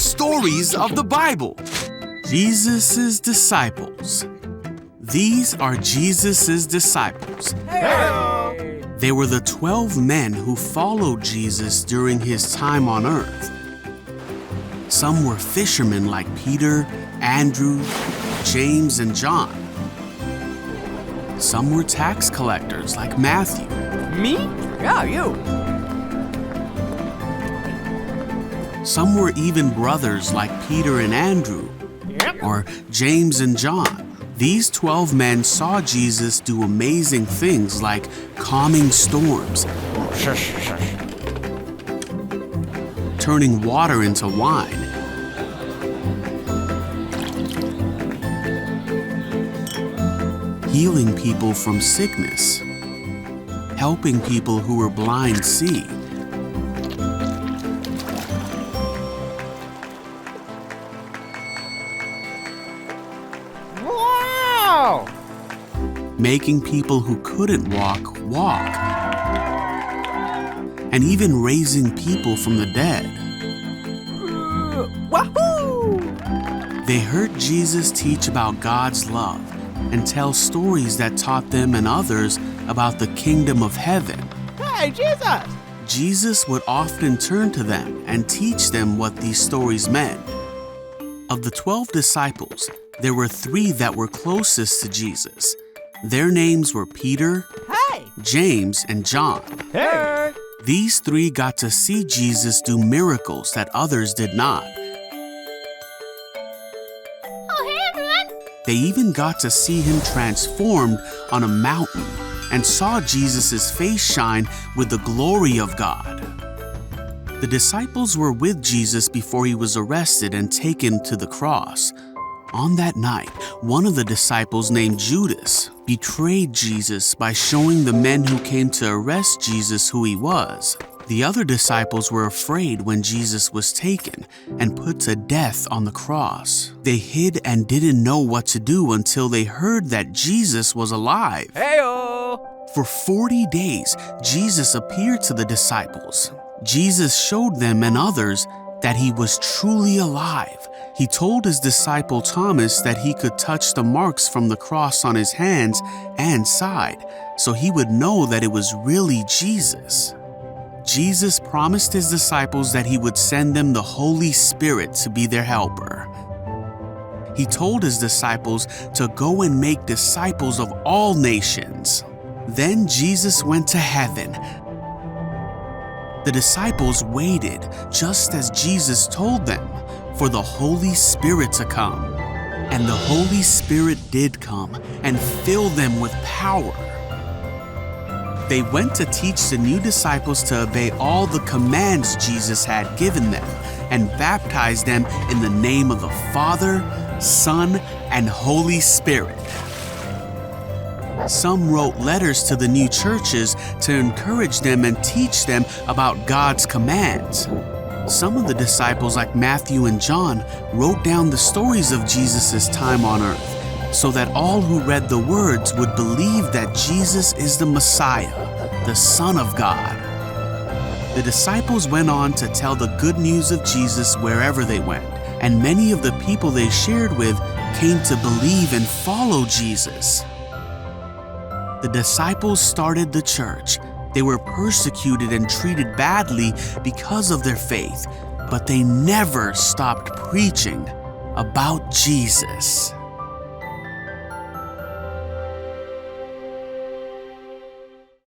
stories of the Bible. Jesus' disciples. These are Jesus' disciples. Hey! They were the 12 men who followed Jesus during his time on earth. Some were fishermen like Peter, Andrew, James, and John. Some were tax collectors like Matthew. Me? Yeah, you. Some were even brothers like Peter and Andrew, Yep. or James and John. These 12 men saw Jesus do amazing things like calming storms, Shush, shush. turning water into wine, healing people from sickness, helping people who were blind see, Wow! making people who couldn't walk, and even raising people from the dead. Wahoo! They heard Jesus teach about God's love and tell stories that taught them and others about the kingdom of heaven. Hey, Jesus! Jesus would often turn to them and teach them what these stories meant. Of the 12 disciples, there were 3 that were closest to Jesus. Their names were Peter, Hey! James, and John. Hey! These 3 got to see Jesus do miracles that others did not. Oh, hey, everyone. They even got to see him transformed on a mountain and saw Jesus' face shine with the glory of God. The disciples were with Jesus before he was arrested and taken to the cross. On that night, one of the disciples named Judas betrayed Jesus by showing the men who came to arrest Jesus who he was. The other disciples were afraid when Jesus was taken and put to death on the cross. They hid and didn't know what to do until they heard that Jesus was alive. Hey-o! For 40 days, Jesus appeared to the disciples. Jesus showed them and others that he was truly alive. He told his disciple Thomas that he could touch the marks from the cross on his hands and side, so he would know that it was really Jesus. Jesus promised his disciples that he would send them the Holy Spirit to be their helper. He told his disciples to go and make disciples of all nations. Then Jesus went to heaven. The disciples waited, just as Jesus told them, for the Holy Spirit to come. And the Holy Spirit did come and fill them with power. They went to teach the new disciples to obey all the commands Jesus had given them and baptize them in the name of the Father, Son, and Holy Spirit. Some wrote letters to the new churches to encourage them and teach them about God's commands. Some of the disciples, like Matthew and John, wrote down the stories of Jesus' time on earth so that all who read the words would believe that Jesus is the Messiah, the Son of God. The disciples went on to tell the good news of Jesus wherever they went, and many of the people they shared with came to believe and follow Jesus. The disciples started the church. They were persecuted and treated badly because of their faith, but they never stopped preaching about Jesus.